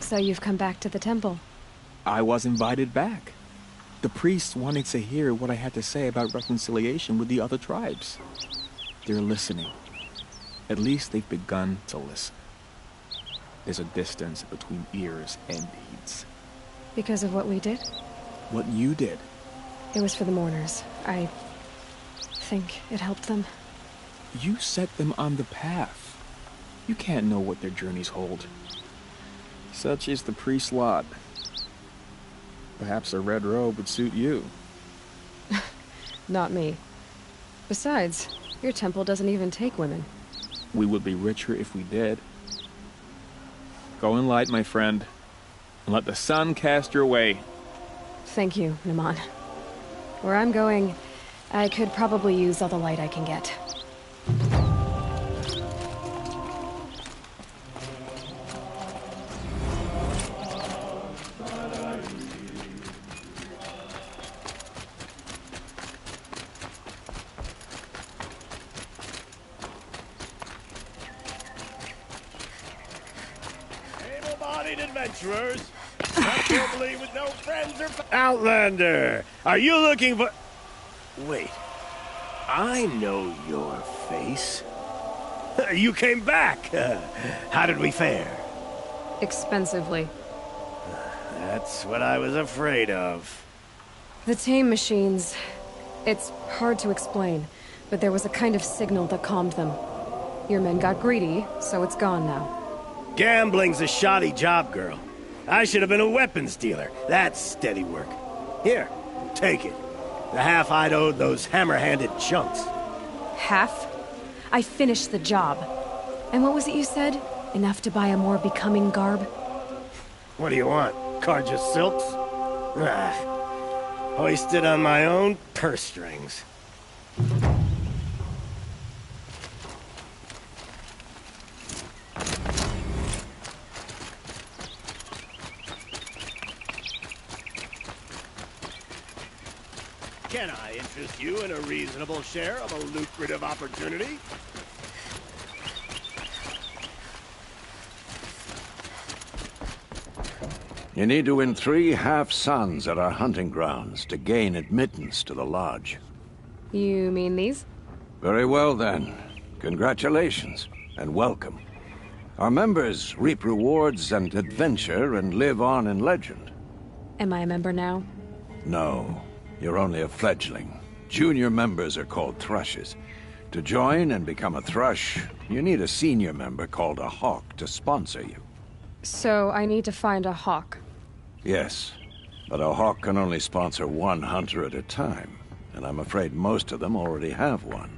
So you've come back to the temple. I was invited back. The priests wanted to hear what I had to say about reconciliation with the other tribes. They're listening. At least they've begun to listen. There's a distance between ears and deeds. Because of what we did? What you did. It was for the mourners. I think it helped them. You set them on the path. You can't know what their journeys hold. Such is the priest's lot. Perhaps a red robe would suit you. Not me. Besides, your temple doesn't even take women. We would be richer if we did. Go in light, my friend, and let the sun cast your way. Thank you, Naman. Where I'm going, I could probably use all the light I can get. Able-bodied adventurers, preferably with no friends or Outlander, are you looking for... Wait, I know your face. You came back. How did we fare? Expensively. That's what I was afraid of. The tame machines... It's hard to explain, but there was a kind of signal that calmed them. Your men got greedy, so it's gone now. Gambling's a shoddy job, girl. I should have been a weapons dealer. That's steady work. Here, take it. The half I'd owed those hammer-handed chunks. Half? I finished the job. And what was it you said? Enough to buy a more becoming garb? What do you want? Carja silks? Ah, hoisted on my own purse strings. Can I interest you in a reasonable share of a lucrative opportunity? You need to win 3 half-suns at our hunting grounds to gain admittance to the lodge. You mean these? Very well, then. Congratulations, and welcome. Our members reap rewards and adventure and live on in legend. Am I a member now? No, you're only a fledgling. Junior members are called thrushes. To join and become a thrush, you need a senior member called a hawk to sponsor you. So I need to find a hawk. Yes, but a hawk can only sponsor 1 hunter at a time, and I'm afraid most of them already have one.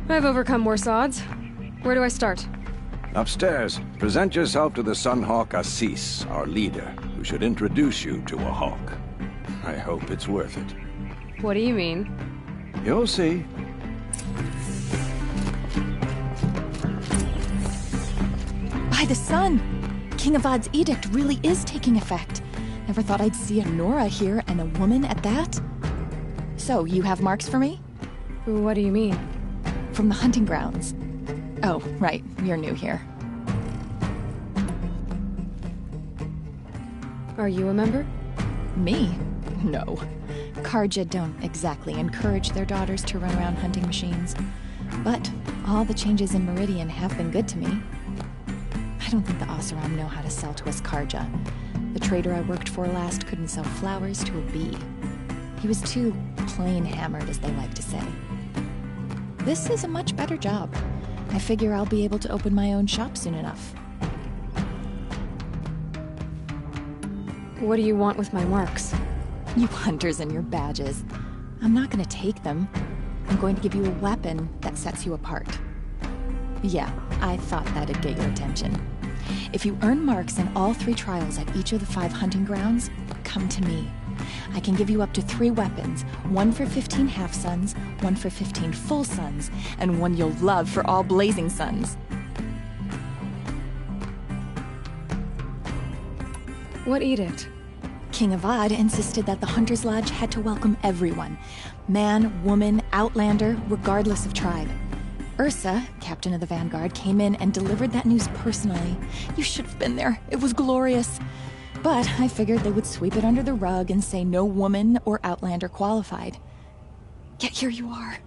I've overcome worse odds. Where do I start? Upstairs, present yourself to the Sunhawk Assis, our leader, who should introduce you to a hawk. I hope it's worth it. What do you mean? You'll see. By the sun! King Avad's edict really is taking effect. Never thought I'd see a Nora here, and a woman at that. So, you have marks for me? What do you mean? From the hunting grounds. Oh, right, you're new here. Are you a member? Me? No. Carja don't exactly encourage their daughters to run around hunting machines. But all the changes in Meridian have been good to me. I don't think the Oseram know how to sell to us Carja. The trader I worked for last couldn't sell flowers to a bee. He was too plain hammered, as they like to say. This is a much better job. I figure I'll be able to open my own shop soon enough. What do you want with my marks? You hunters and your badges. I'm not going to take them. I'm going to give you a weapon that sets you apart. Yeah, I thought that'd get your attention. If you earn marks in all 3 trials at each of the 5 hunting grounds, come to me. I can give you up to 3 weapons, 1 for 15 half-suns, 1 for 15 full suns, and 1 you'll love for all blazing suns. What edict? King Avad insisted that the Hunter's Lodge had to welcome everyone. Man, woman, outlander, regardless of tribe. Ursa, captain of the Vanguard, came in and delivered that news personally. You should have been there. It was glorious. But I figured they would sweep it under the rug and say no woman or Outlander qualified. Yet here you are.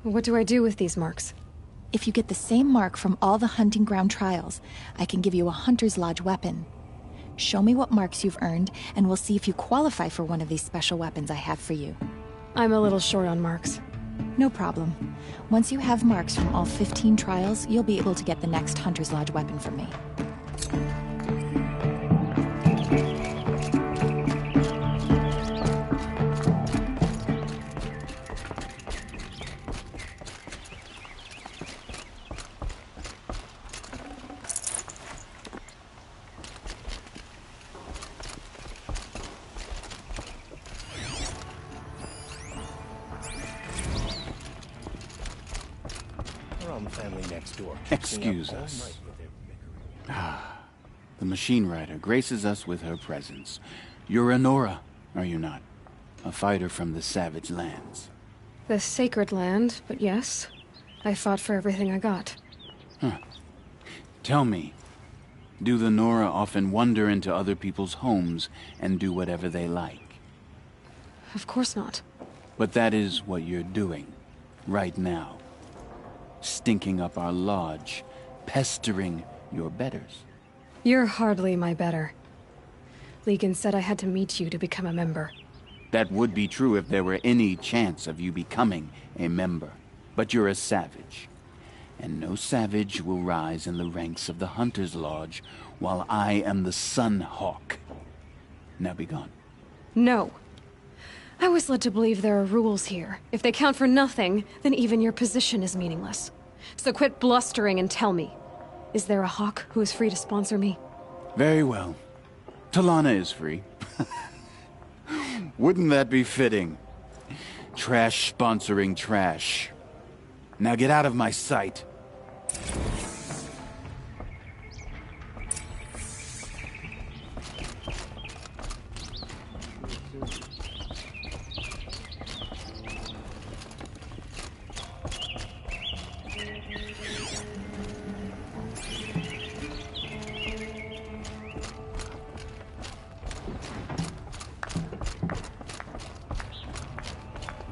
What do I do with these marks? If you get the same mark from all the hunting ground trials, I can give you a Hunter's Lodge weapon. Show me what marks you've earned, and we'll see if you qualify for one of these special weapons I have for you. I'm a little short on marks. No problem. Once you have marks from all 15 trials, you'll be able to get the next Hunter's Lodge weapon from me. Excuse us. The machine rider graces us with her presence. You're a Nora, are you not? A fighter from the savage lands. The sacred land, but yes. I fought for everything I got. Tell me, do the Nora often wander into other people's homes and do whatever they like? Of course not. But that is what you're doing, right now. Stinking up our lodge, pestering your betters. You're hardly my better. Legan said I had to meet you to become a member. That would be true if there were any chance of you becoming a member. But you're a savage. And no savage will rise in the ranks of the Hunter's Lodge while I am the Sun Hawk. Now be gone. No. I was led to believe there are rules here. If they count for nothing, then even your position is meaningless. So quit blustering and tell me. Is there a Hawk who is free to sponsor me? Very well. Talana is free. Wouldn't that be fitting? Trash sponsoring trash. Now get out of my sight.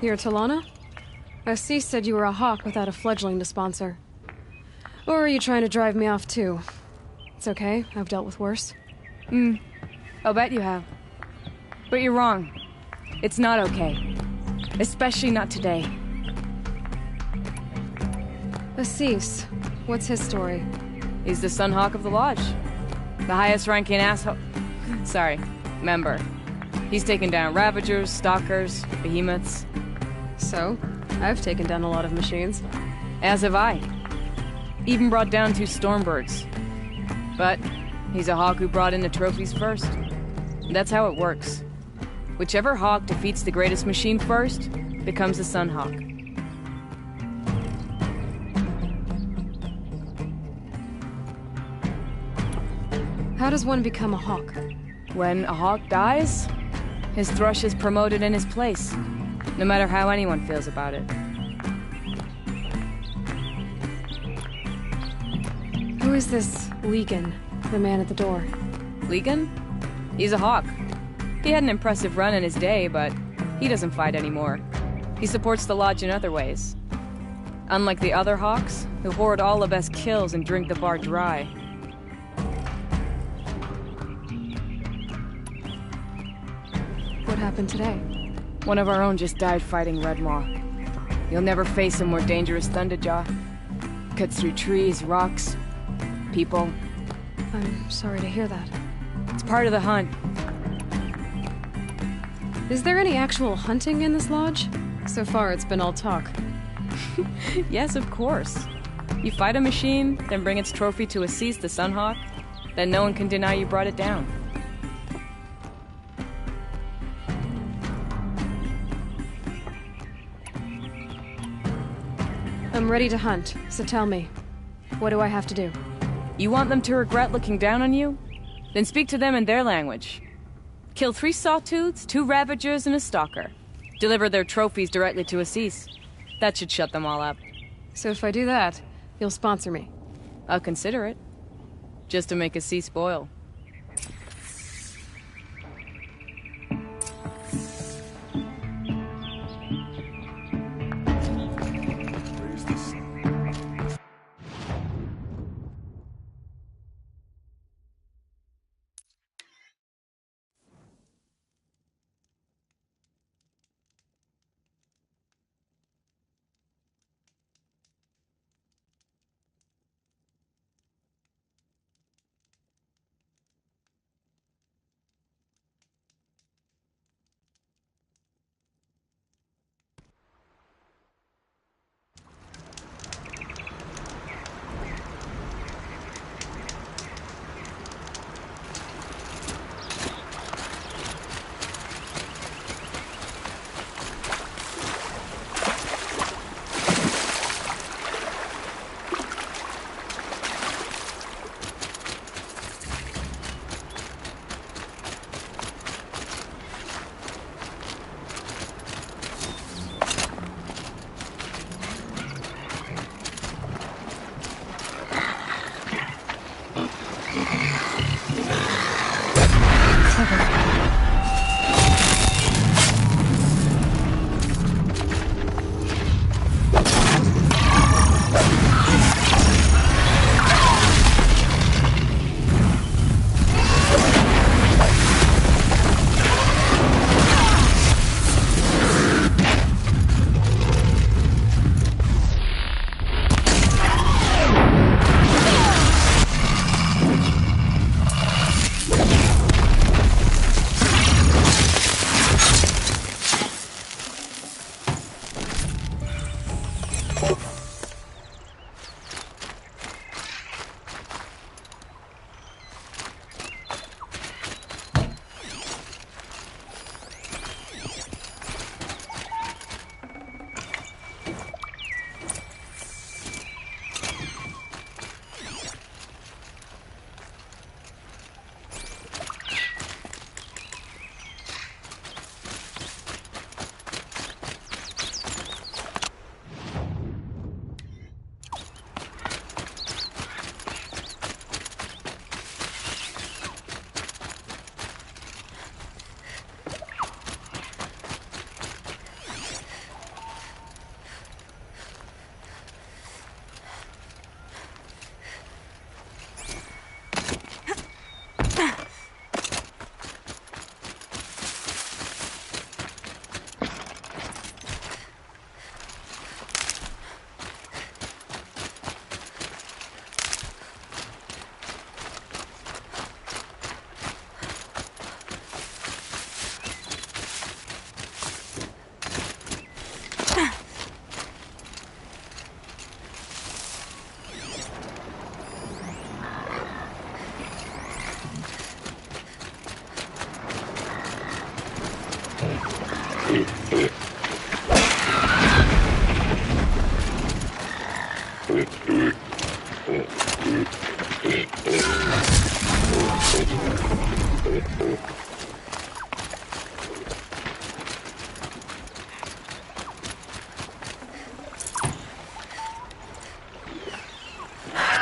Here, Talana? Assis said you were a Hawk without a fledgling to sponsor. Or are you trying to drive me off too? It's okay, I've dealt with worse. I'll bet you have. But you're wrong. It's not okay. Especially not today. Assis, what's his story? He's the Sunhawk of the Lodge. The highest ranking asshole... Sorry, member. He's taken down Ravagers, Stalkers, Behemoths. So, I've taken down a lot of machines. As have I. Even brought down 2 Stormbirds. But he's a Hawk who brought in the trophies first. That's how it works. Whichever Hawk defeats the greatest machine first becomes the Sunhawk. How does one become a Hawk? When a Hawk dies, his thrush is promoted in his place, no matter how anyone feels about it. Who is this Legan, the man at the door? Legan? He's a Hawk. He had an impressive run in his day, but he doesn't fight anymore. He supports the Lodge in other ways. Unlike the other Hawks, who hoard all the best kills and drink the bar dry. What happened today? One of our own just died fighting Redmaw. You'll never face a more dangerous Thunderjaw. Cuts through trees, rocks, people. I'm sorry to hear that. It's part of the hunt. Is there any actual hunting in this lodge? So far, it's been all talk. Yes, of course. You fight a machine, then bring its trophy to Assis the Sunhawk, then no one can deny you brought it down. I'm ready to hunt, so tell me, what do I have to do? You want them to regret looking down on you? Then speak to them in their language. Kill 3 Sawtooths, 2 Ravagers, and a Stalker. Deliver their trophies directly to Assis. That should shut them all up. So if I do that, you'll sponsor me. I'll consider it. Just to make a sea spoil.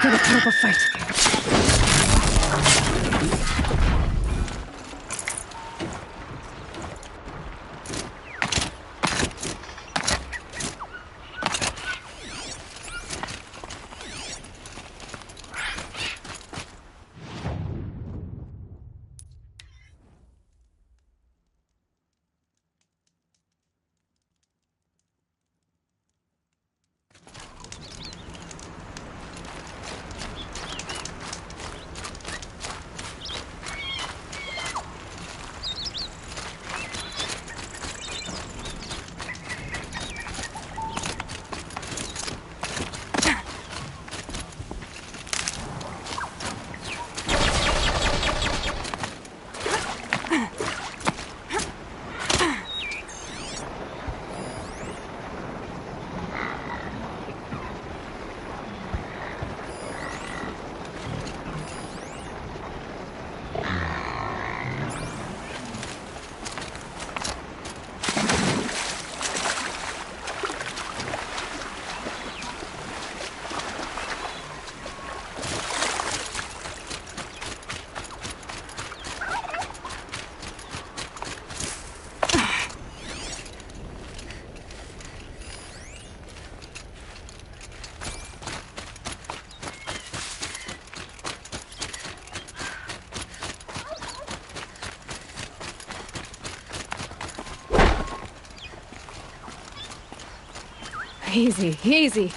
Gonna put up a fight. Easy, easy.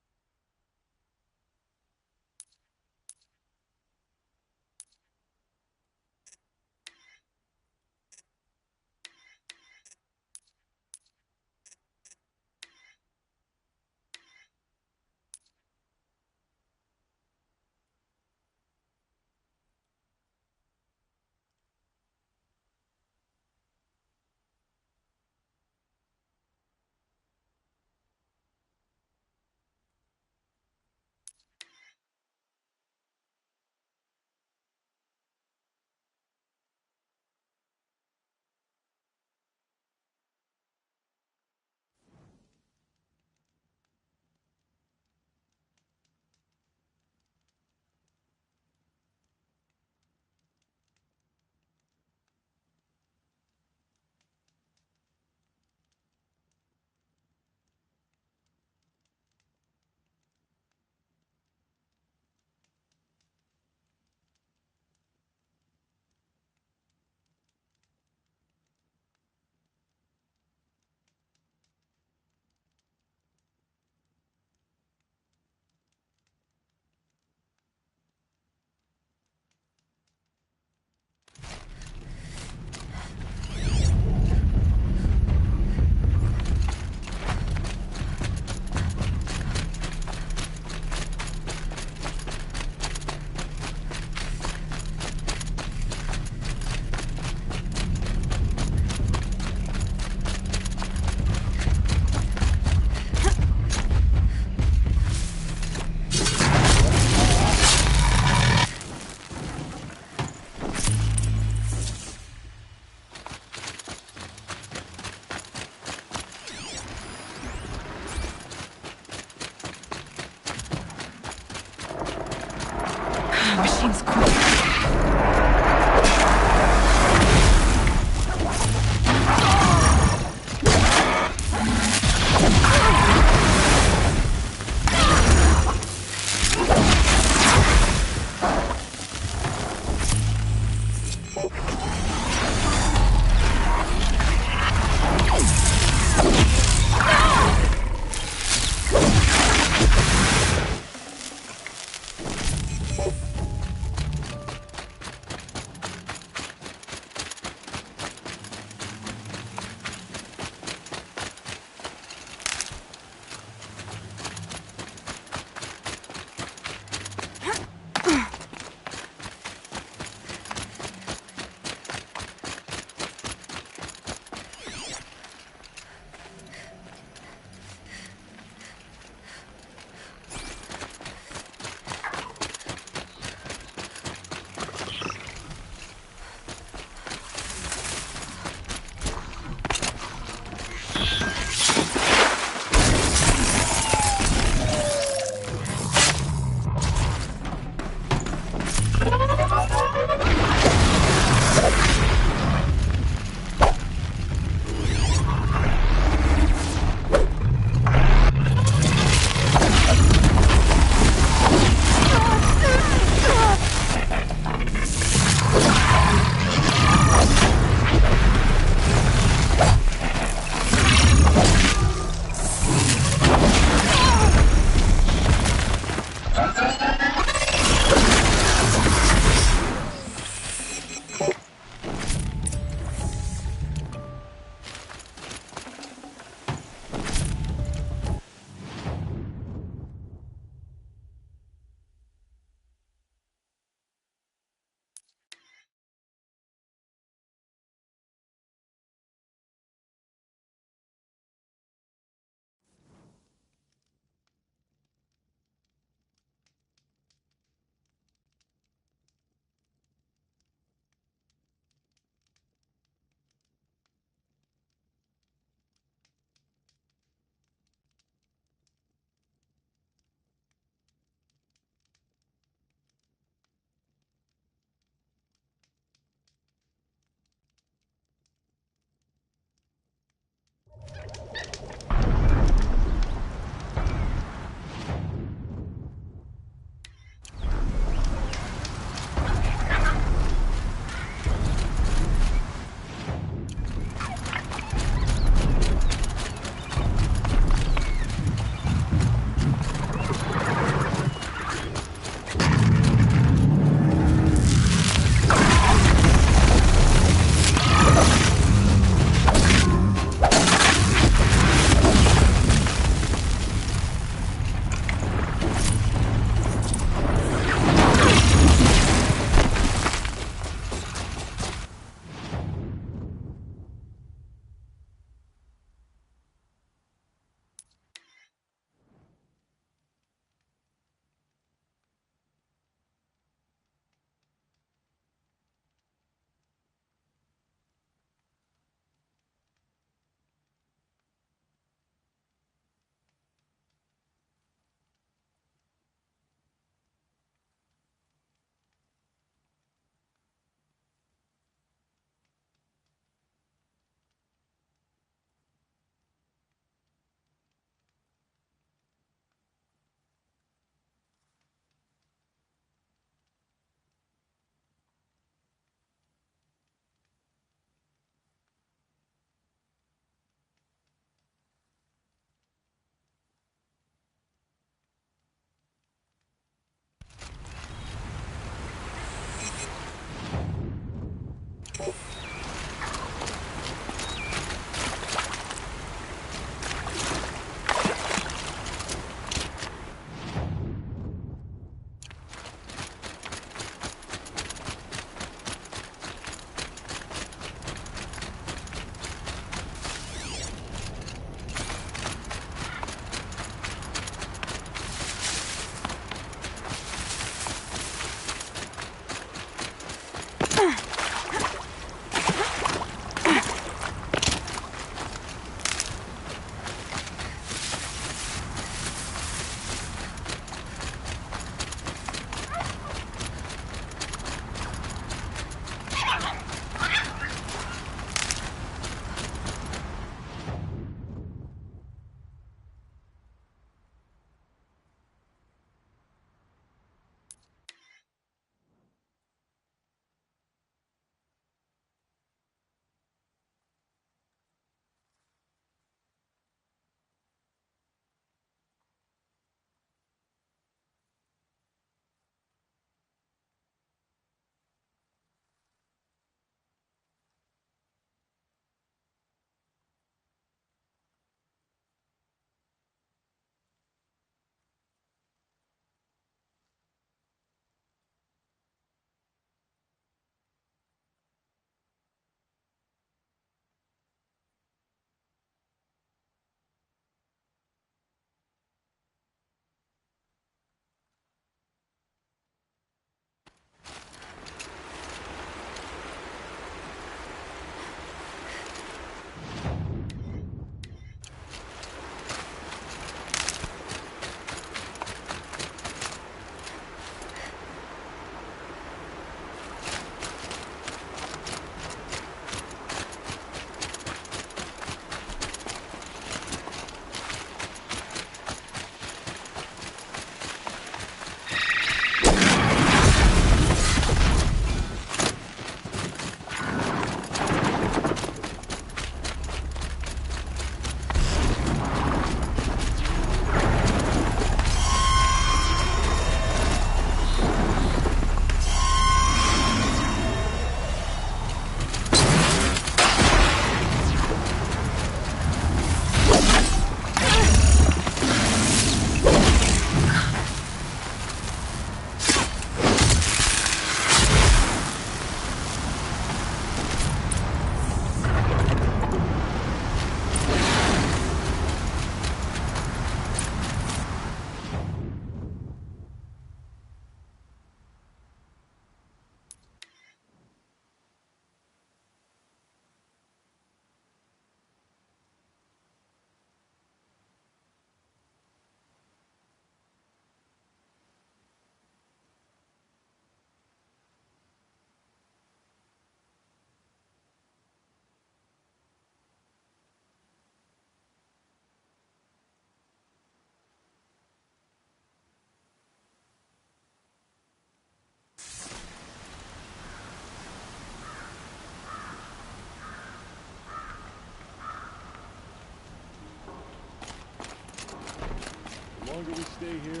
longer we stay here, the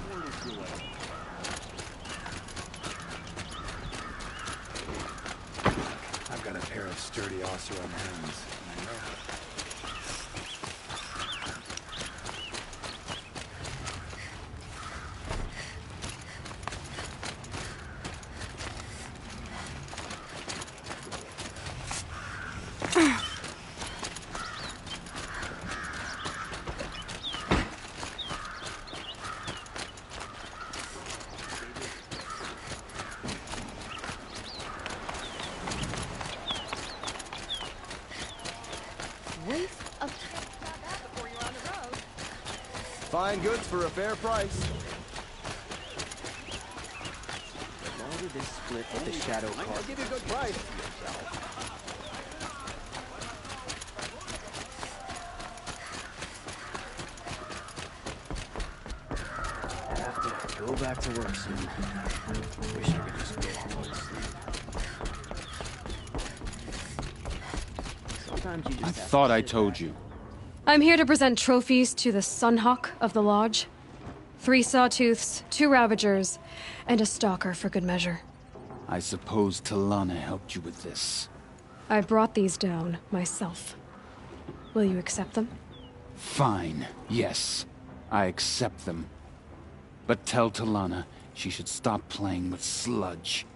more we'll feel like. I've got a pair of sturdy Oseram hands, and I know how to... Fine goods for a fair price. The longer this split with the Shadow Card, I'll give you a good price. I have to go back to work soon. Wish I could just go home and sleep. Sometimes you just I have to thought I sit told back. you. I'm here to present trophies to the Sunhawk of the Lodge. 3 Sawtooths, 2 Ravagers, and a Stalker for good measure. I suppose Talana helped you with this. I brought these down myself. Will you accept them? Fine, yes. I accept them. But tell Talana she should stop playing with sludge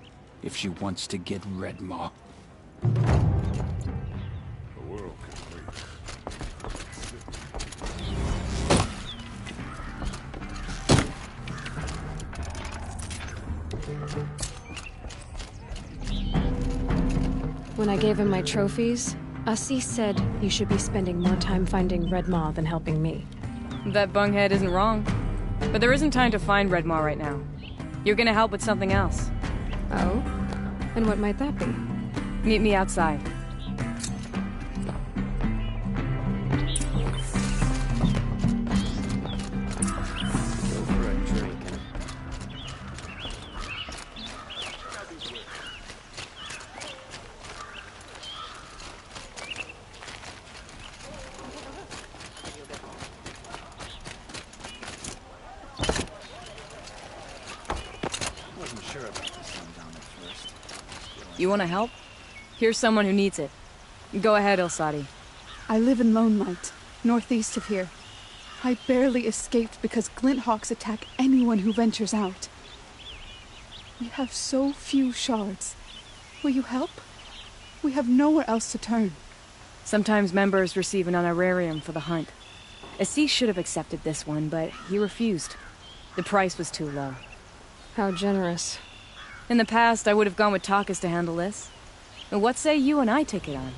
if she wants to get Redmaw. The world can wait. When I gave him my trophies, Assis said you should be spending more time finding Redmaw than helping me. That bunghead isn't wrong. But there isn't time to find Redmaw right now. You're gonna help with something else. Oh? And what might that be? Meet me outside. Go for a drink and I wasn't sure about this one down at first. You wanna help? Here's someone who needs it. Go ahead, Ilsati. I live in Lone Light, northeast of here. I barely escaped because Glinthawks attack anyone who ventures out. We have so few shards. Will you help? We have nowhere else to turn. Sometimes members receive an honorarium for the hunt. Assis should have accepted this one, but he refused. The price was too low. How generous. In the past, I would have gone with Takas to handle this. And what say you and I take it on?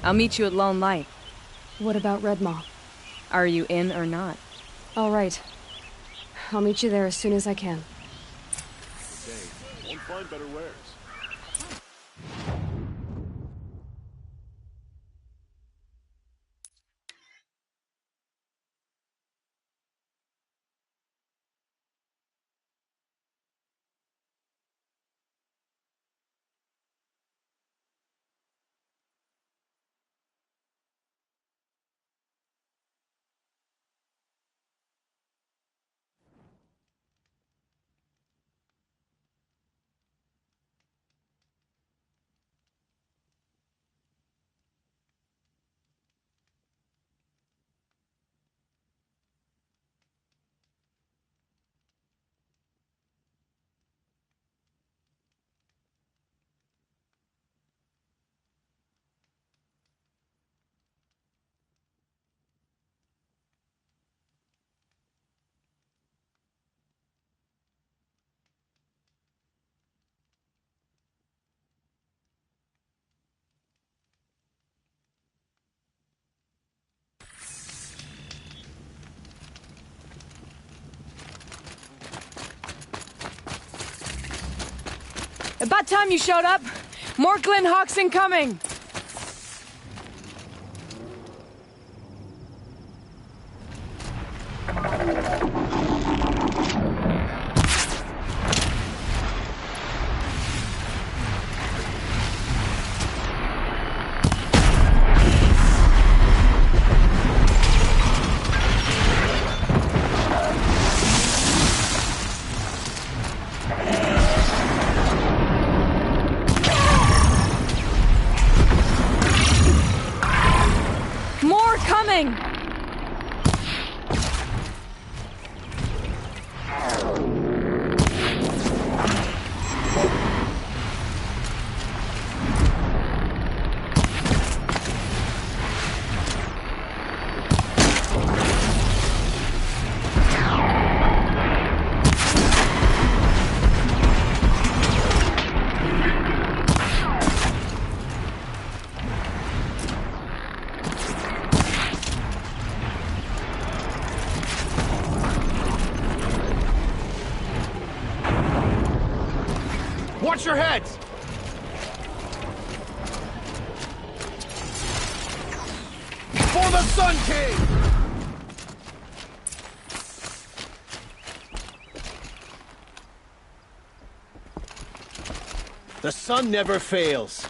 I'll meet you at Lone Light. What about Redmaw? Are you in or not? All right. I'll meet you there as soon as I can. Won't find better wares. About time you showed up! More Glinthawks incoming! coming! Watch your heads! For the Sun King! The sun never fails.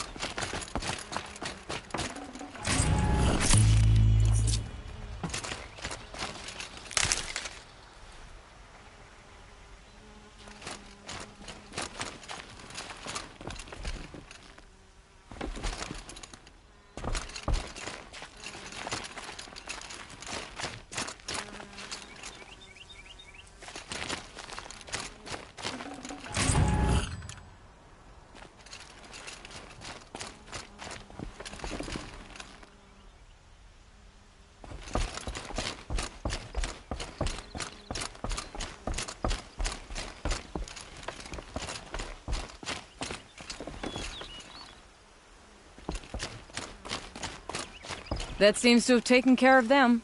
That seems to have taken care of them.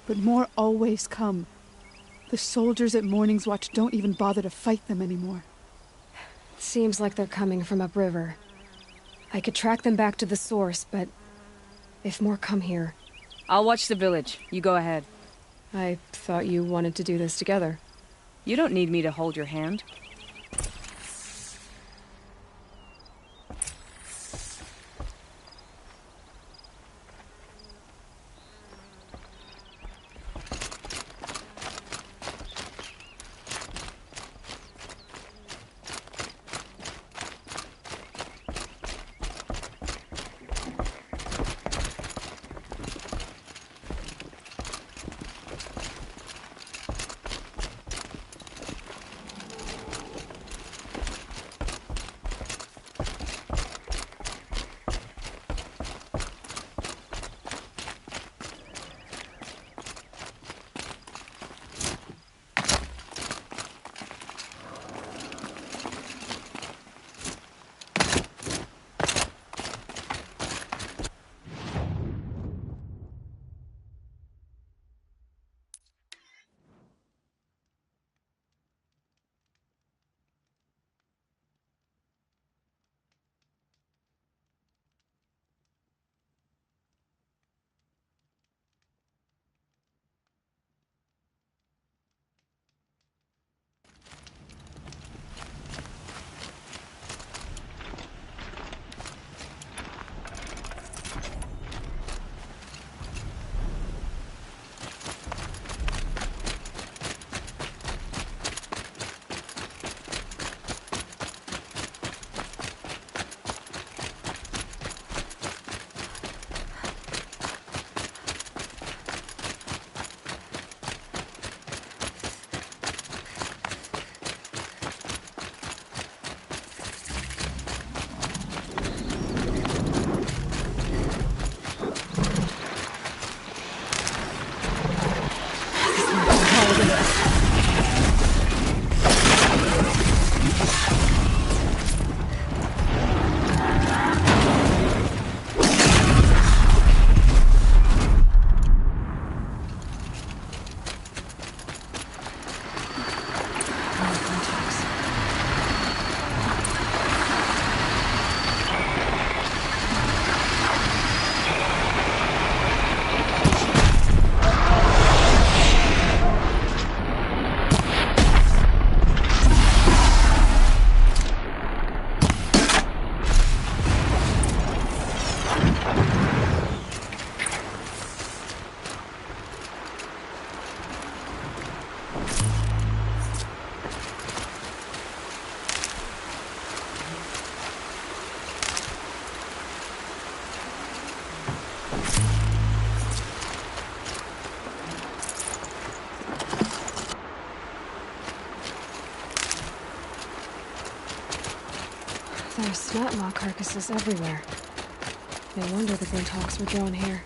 But more always come. The soldiers at Morning's Watch don't even bother to fight them anymore. Seems like they're coming from upriver. I could track them back to the source, but if more come here... I'll watch the village. You go ahead. I thought you wanted to do this together. You don't need me to hold your hand. There's snot carcasses everywhere. No wonder the Glinthawks were drawn here.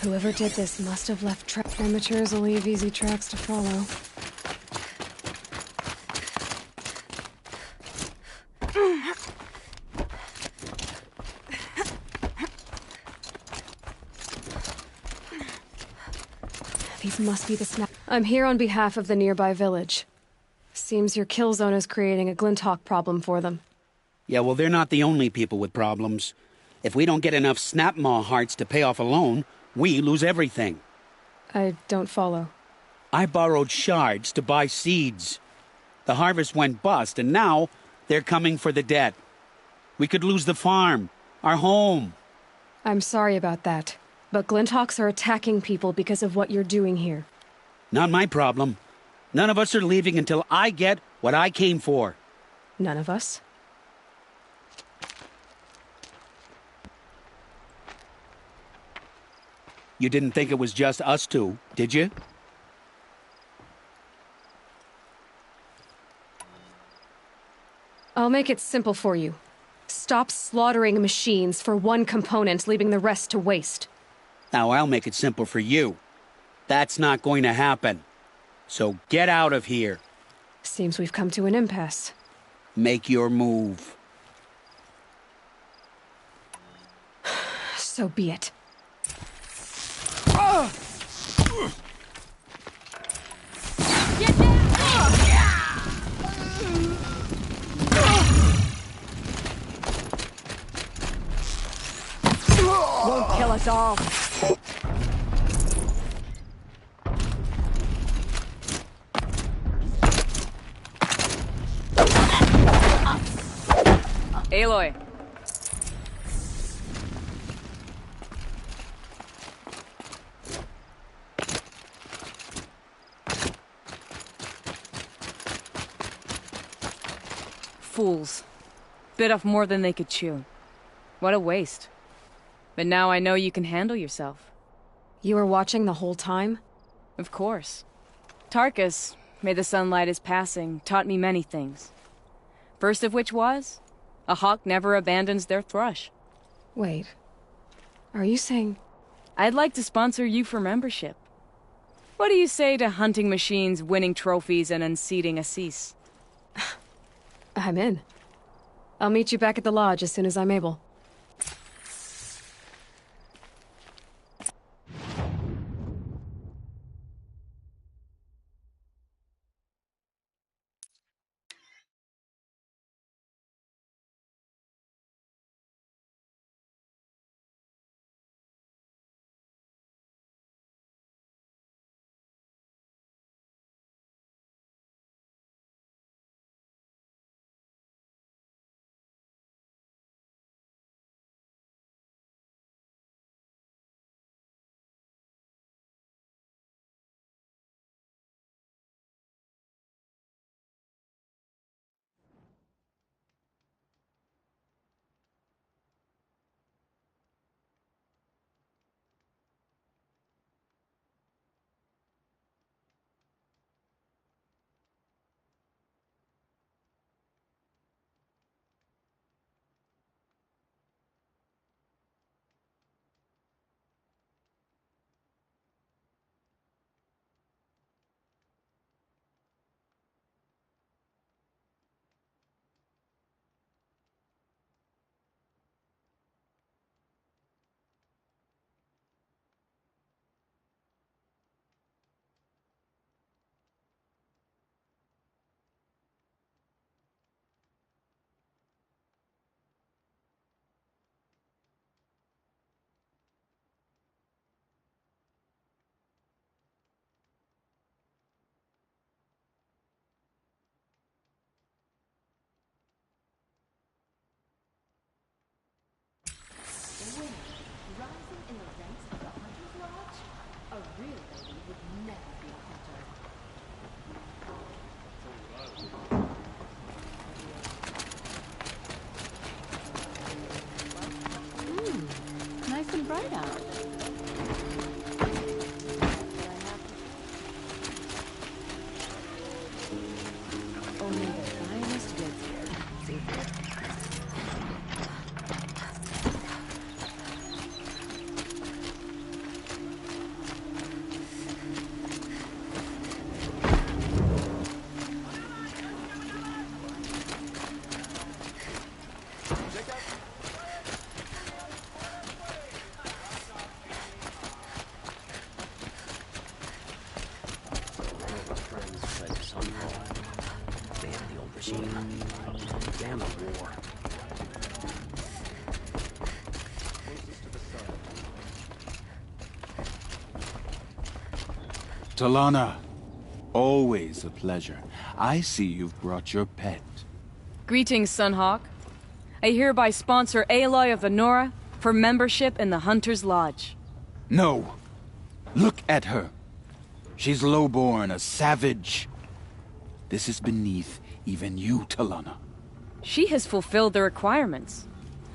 Whoever did this must have left tracks. Amateurs will leave easy tracks to follow. These must be the snap. I'm here on behalf of the nearby village. Seems your kill zone is creating a Glinthawk problem for them. Yeah, well, they're not the only people with problems. If we don't get enough Snapmaw hearts to pay off a loan, we lose everything. I don't follow. I borrowed shards to buy seeds. The harvest went bust, and now they're coming for the debt. We could lose the farm, our home. I'm sorry about that, but Glinthawks are attacking people because of what you're doing here. Not my problem. None of us are leaving until I get what I came for. None of us? You didn't think it was just us two, did you? I'll make it simple for you. Stop slaughtering machines for one component, leaving the rest to waste. Now I'll make it simple for you. That's not going to happen. So get out of here. Seems we've come to an impasse. Make your move. So be it. Won't kill us all. Aloy. Fools. Bit off more than they could chew. What a waste. But now I know you can handle yourself. You were watching the whole time? Of course. Tarkus, may the sunlight is passing, taught me many things. First of which was, a hawk never abandons their thrush. Wait. Are you saying... I'd like to sponsor you for membership. What do you say to hunting machines, winning trophies, and unseating Assis? I'm in. I'll meet you back at the lodge as soon as I'm able. Nice and bright out. Only the finest goods here. Seafood. Damn the war. Talana, always a pleasure. I see you've brought your pet. Greetings, Sunhawk. I hereby sponsor Aloy of the Nora for membership in the Hunter's Lodge. No! Look at her! She's lowborn, a savage. This is beneath even you, Talana. She has fulfilled the requirements,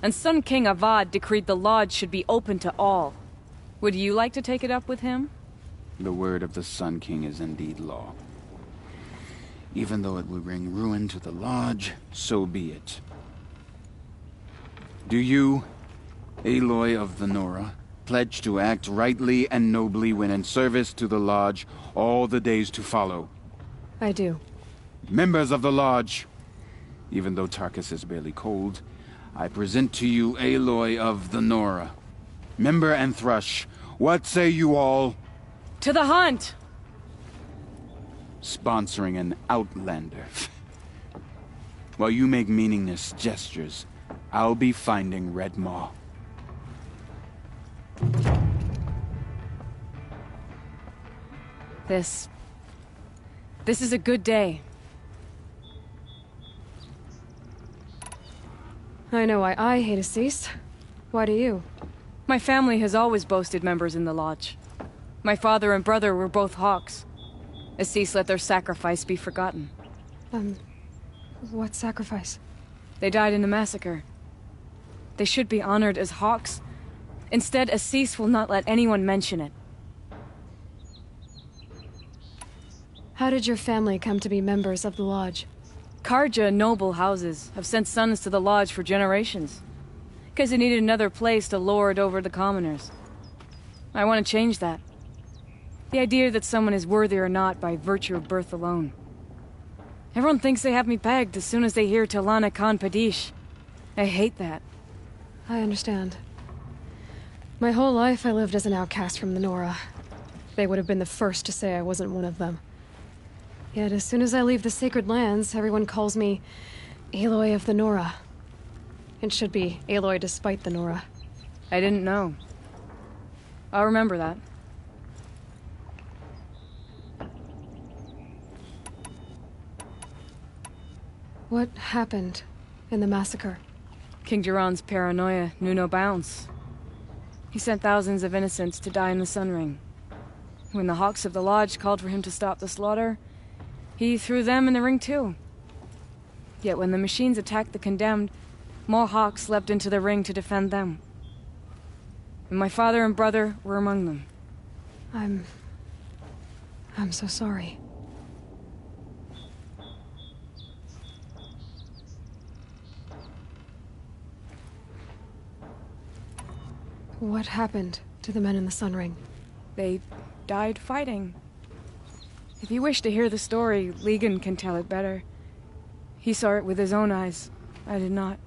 and Sun King Avad decreed the lodge should be open to all. Would you like to take it up with him? The word of the Sun King is indeed law. Even though it will bring ruin to the lodge, so be it. Do you, Aloy of the Nora, pledge to act rightly and nobly when in service to the lodge all the days to follow? I do. Members of the lodge, even though Tarkus is barely cold, I present to you Aloy of the Nora. Member and Thrush, what say you all? To the hunt! Sponsoring an outlander. While you make meaningless gestures, I'll be finding Red Maw. This is a good day. I know why I hate Assis. Why do you? My family has always boasted members in the lodge. My father and brother were both hawks. Assis let their sacrifice be forgotten. What sacrifice? They died in the massacre. They should be honored as hawks. Instead, Assis will not let anyone mention it. How did your family come to be members of the lodge? Karja noble houses have sent sons to the lodge for generations. Because they needed another place to lord over the commoners. I want to change that. The idea that someone is worthy or not by virtue of birth alone. Everyone thinks they have me pegged as soon as they hear Talana Khan Padish. I hate that. I understand. My whole life I lived as an outcast from the Nora. They would have been the first to say I wasn't one of them. Yet as soon as I leave the sacred lands, everyone calls me Aloy of the Nora. It should be Aloy despite the Nora. I didn't know. I'll remember that. What happened in the massacre? King Jiran's paranoia knew no bounds. He sent thousands of innocents to die in the Sun Ring. When the Hawks of the Lodge called for him to stop the slaughter, he threw them in the ring too. Yet when the machines attacked the condemned, more Hawks leapt into the ring to defend them. And my father and brother were among them. I'm so sorry. What happened to the men in the Sun Ring? They died fighting. If you wish to hear the story, Legan can tell it better. He saw it with his own eyes. I did not.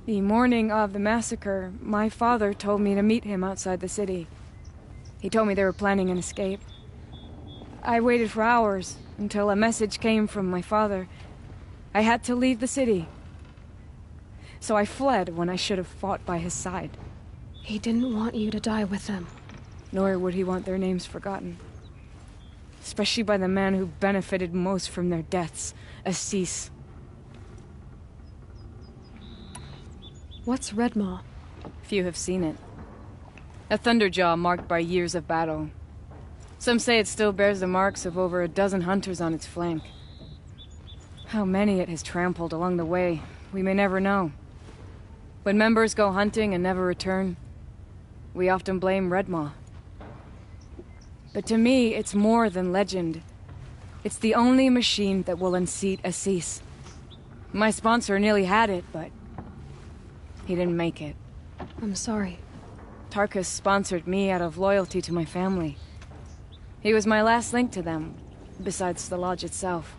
The morning of the massacre, my father told me to meet him outside the city. He told me they were planning an escape. I waited for hours until a message came from my father. I had to leave the city. So I fled when I should have fought by his side. He didn't want you to die with them. Nor would he want their names forgotten. Especially by the man who benefited most from their deaths, Assis. What's Red Maw? Few have seen it. A thunderjaw marked by years of battle. Some say it still bears the marks of over a dozen hunters on its flank. How many it has trampled along the way, we may never know. When members go hunting and never return, we often blame Redmaw. But to me, it's more than legend. It's the only machine that will unseat Assis. My sponsor nearly had it, but he didn't make it. I'm sorry. Tarkus sponsored me out of loyalty to my family. He was my last link to them, besides the lodge itself.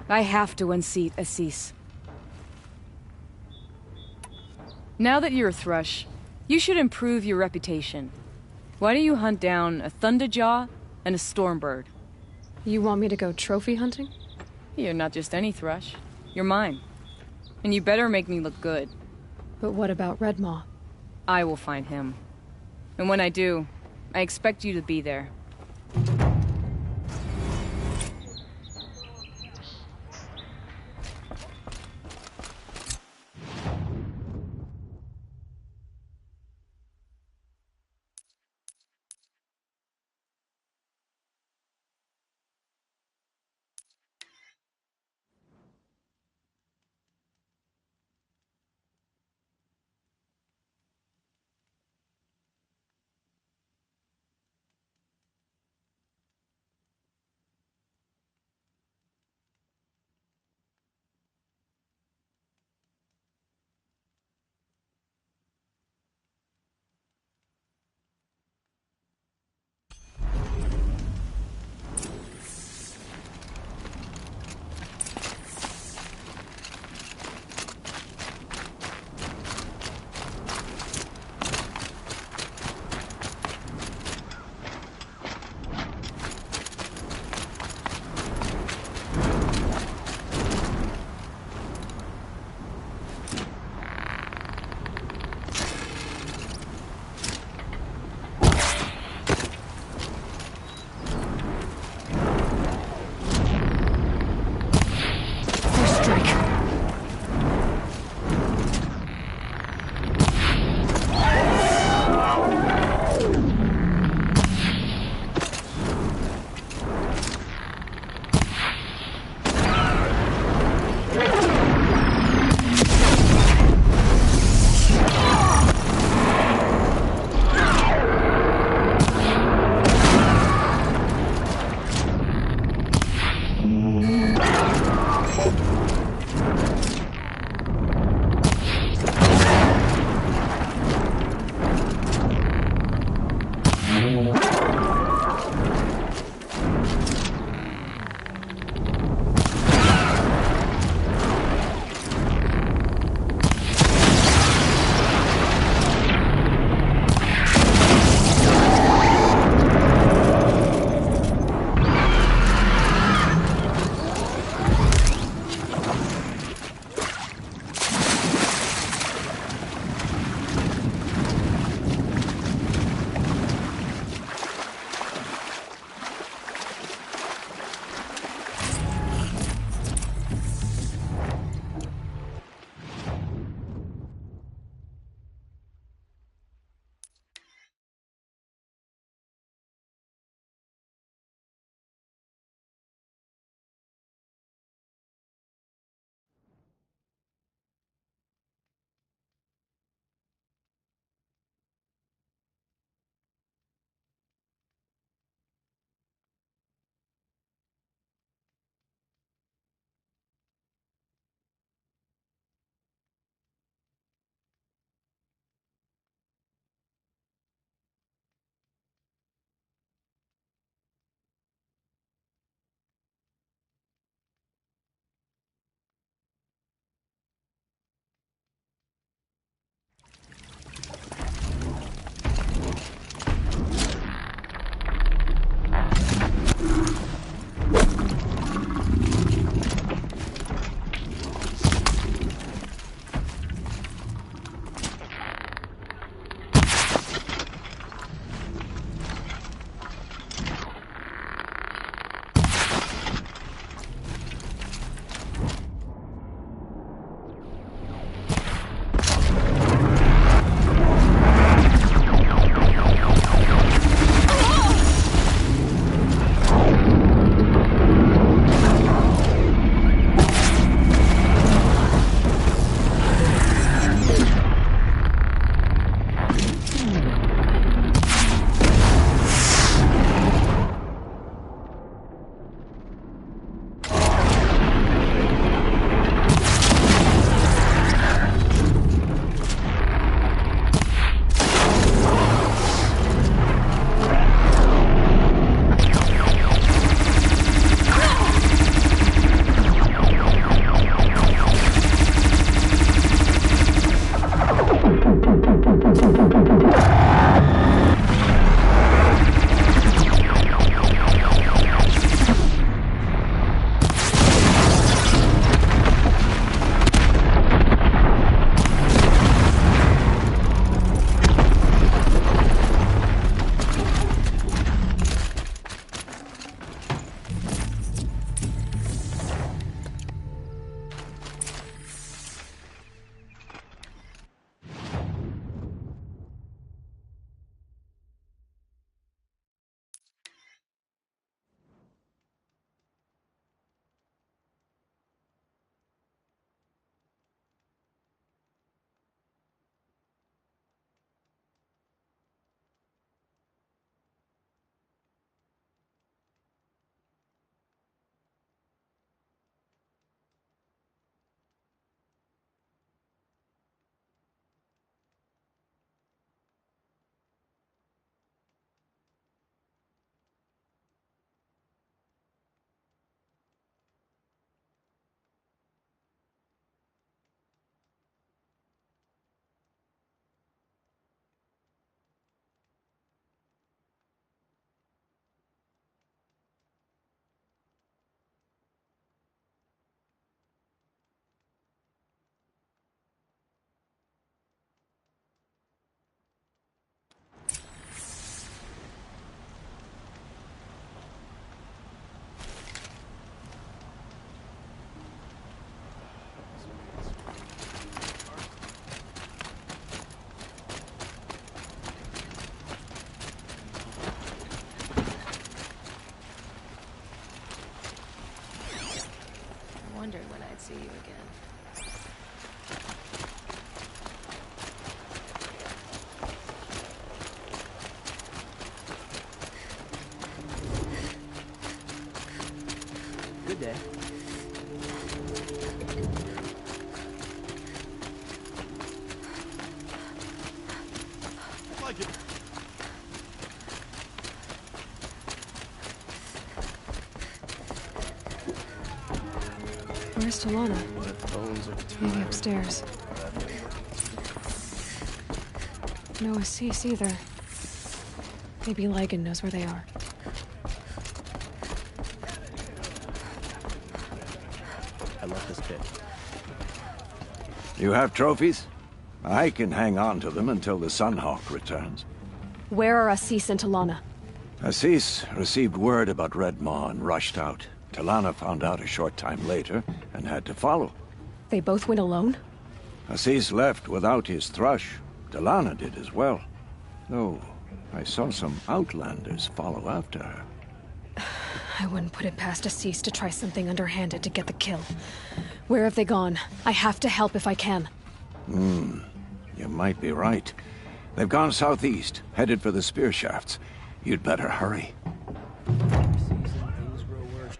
I have to unseat Assis. Now that you're a Thrush, you should improve your reputation. Why don't you hunt down a Thunderjaw and a Stormbird? You want me to go trophy hunting? You're not just any Thrush. You're mine. And you better make me look good. But what about Redmaw? I will find him. And when I do, I expect you to be there. see you again. Good day. Like it. Where's Talana? Bones of Maybe time. upstairs. No Assis either. Maybe Ligon knows where they are. I left this pit. You have trophies? I can hang on to them until the Sunhawk returns. Where are Assis and Talana? Assis received word about Red Maw and rushed out. Talana found out a short time later and had to follow. They both went alone? Assis left without his thrush. Talana did as well. Though, I saw some outlanders follow after her. I wouldn't put it past Assis to try something underhanded to get the kill. Where have they gone? I have to help if I can. You might be right. They've gone southeast, headed for the spear shafts. You'd better hurry. Things grow worse.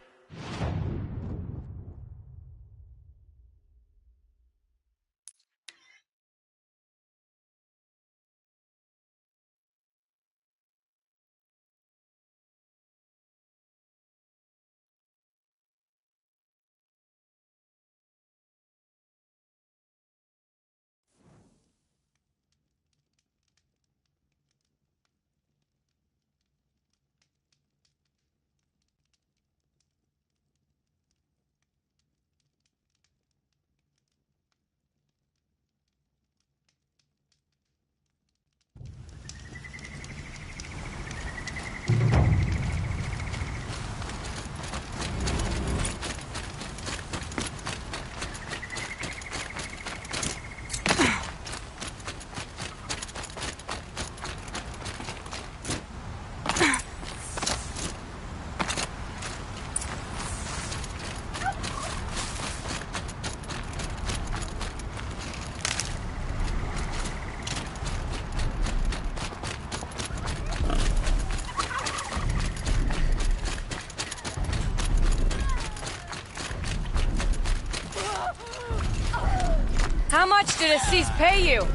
How much did Assis pay you?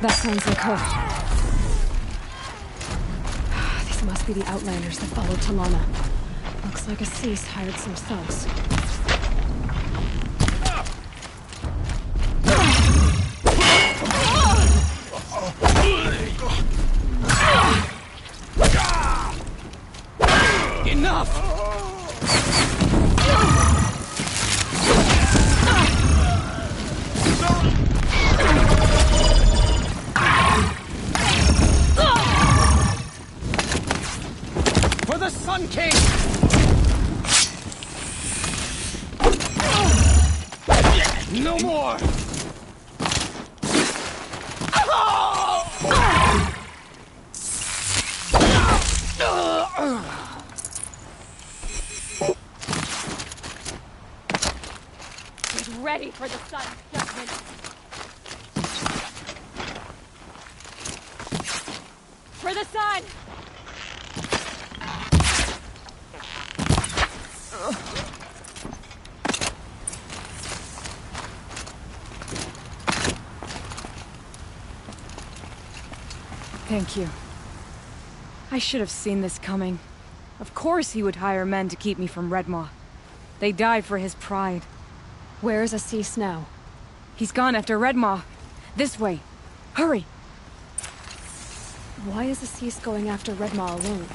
That sounds like her. These must be the Outlanders that followed Talana. Looks like Assis hired some thugs. Enough! For the Sun King! No more! Get ready for the sun's judgment. For the sun! Thank you. I should have seen this coming. Of course he would hire men to keep me from Red Maw. They died for his pride. Where's Assis now? He's gone after Red Maw. This way. Hurry! Why is Assis going after Red Maw alone?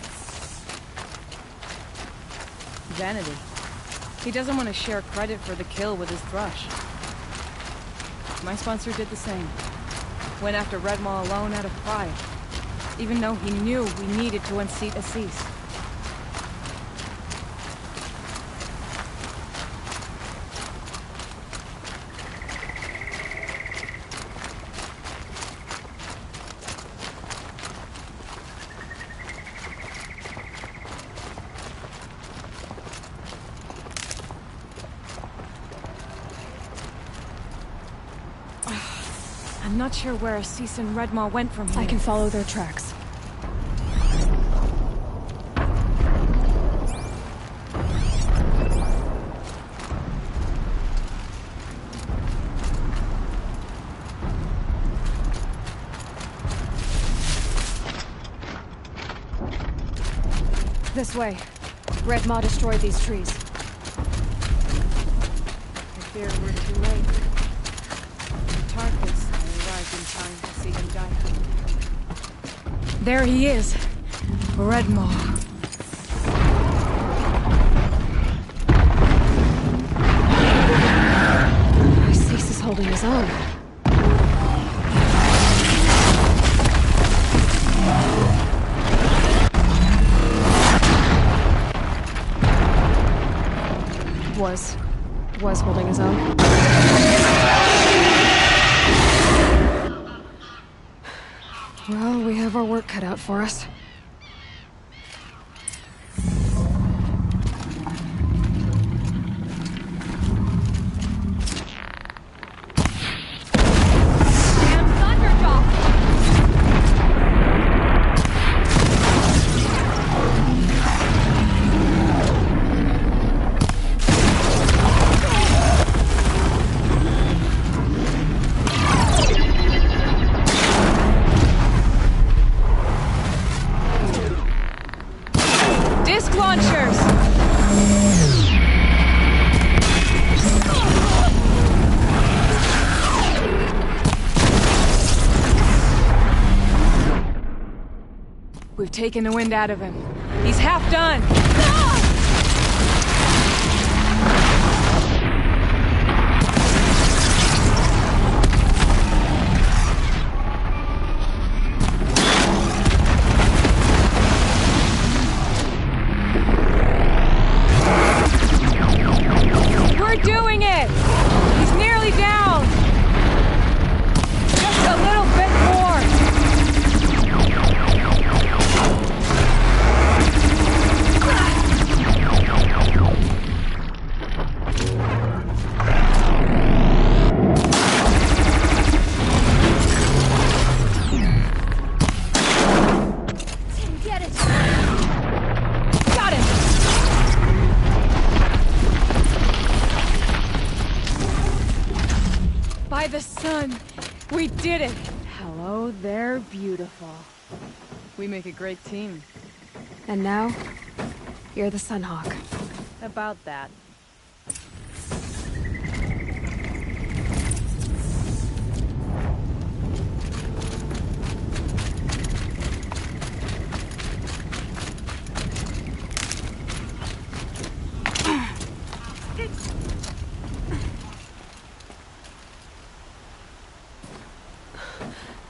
Vanity. He doesn't want to share credit for the kill with his thrush. My sponsor did the same. Went after Red Maw alone out of pride. Even though he knew we needed to unseat Assis. I'm not sure where Assis and Redmaw went from here. I can follow their tracks. This way. Redmaw destroyed these trees. I fear we're too late. Tarkus, I arrived in time to see him die. There he is. Redmaw. Assis is holding his own. Was holding his own. Well, we have our work cut out for us. We've taken the wind out of him. He's half done! We're doing it! He's nearly down! Just a little bit more! By the sun, we did it! Hello there, beautiful. We make a great team. And now, you're the Sunhawk. About that.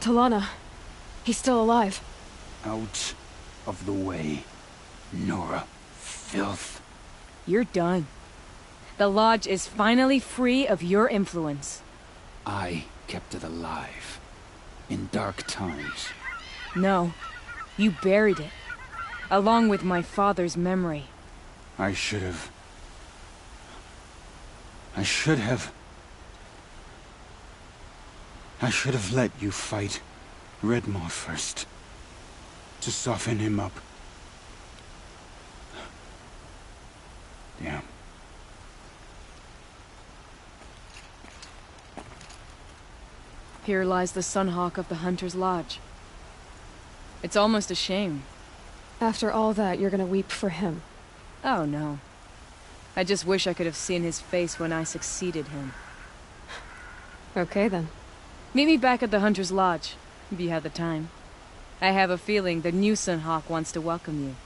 Talana. He's still alive. Out of the way, Nora. Filth. You're done. The Lodge is finally free of your influence. I kept it alive. In dark times. No. You buried it. Along with my father's memory. I should have... I should have let you fight Redmaw first. To soften him up. Damn. Here lies the Sunhawk of the Hunter's Lodge. It's almost a shame. After all that, you're gonna weep for him. Oh no. I just wish I could have seen his face when I succeeded him. Okay then. Meet me back at the Hunter's Lodge, if you have the time. I have a feeling the new Sunhawk wants to welcome you.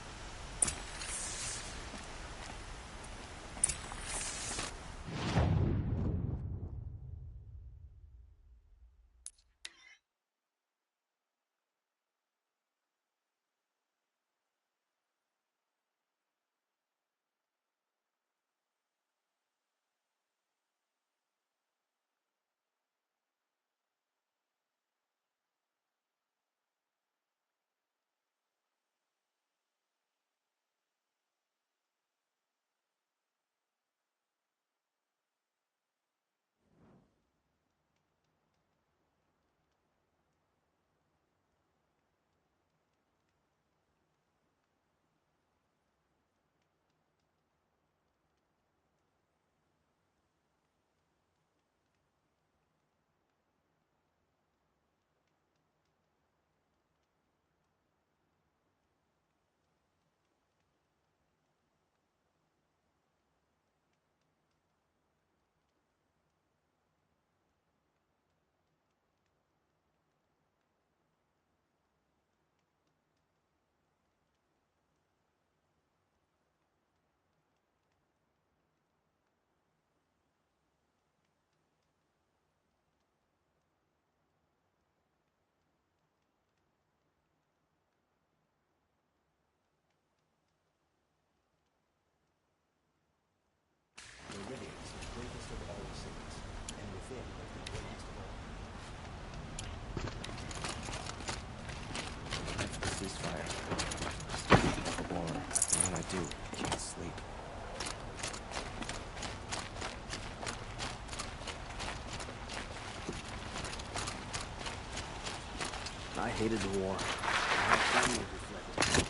hated the war. I had plenty of reflection.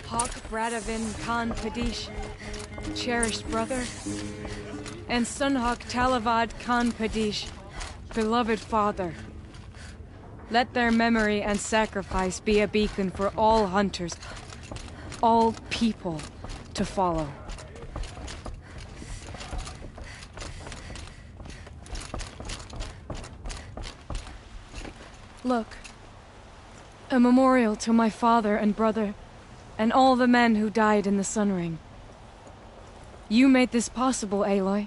Hawk Bradavin Khan Padish, cherished brother, and Sunhawk Talavad Khan Padish, beloved father. Let their memory and sacrifice be a beacon for all hunters, all people to follow. Look, a memorial to my father and brother, and all the men who died in the Sun Ring. You made this possible, Aloy.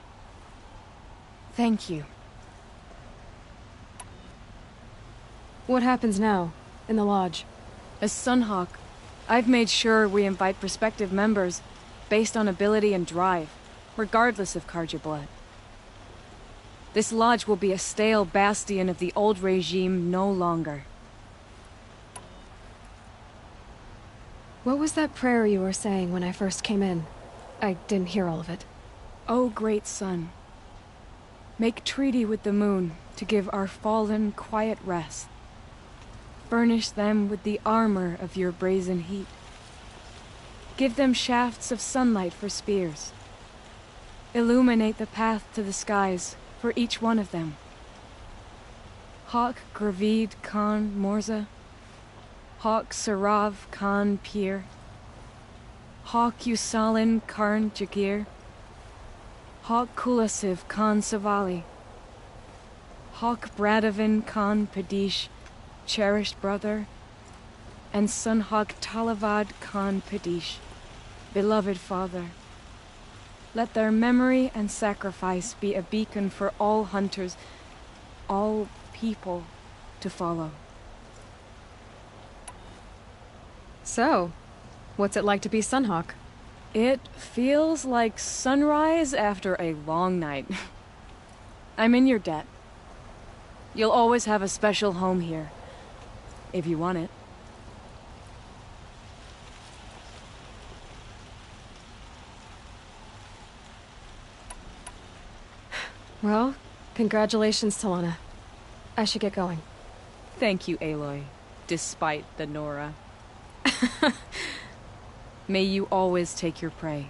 Thank you. What happens now, in the lodge? As Sunhawk, I've made sure we invite prospective members based on ability and drive, regardless of Carja blood. This lodge will be a stale bastion of the old regime no longer. What was that prayer you were saying when I first came in? I didn't hear all of it. O great sun, make treaty with the moon to give our fallen quiet rest. Furnish them with the armor of your brazen heat. Give them shafts of sunlight for spears. Illuminate the path to the skies for each one of them. Hawk Gravid Khan Morza, Hawk Sarav Khan Pir, Hawk Usalin Karn Jagir, Hawk Kulasiv Khan Savali, Hawk Bradavin Khan Padish, cherished brother, and Sunhawk Talavad Khan Padish, beloved father. Let their memory and sacrifice be a beacon for all hunters, all people to follow. So, what's it like to be Sunhawk? It feels like sunrise after a long night. I'm in your debt. You'll always have a special home here, if you want it. Well, congratulations, Talana. I should get going. Thank you, Aloy, despite the Nora. May you always take your prey.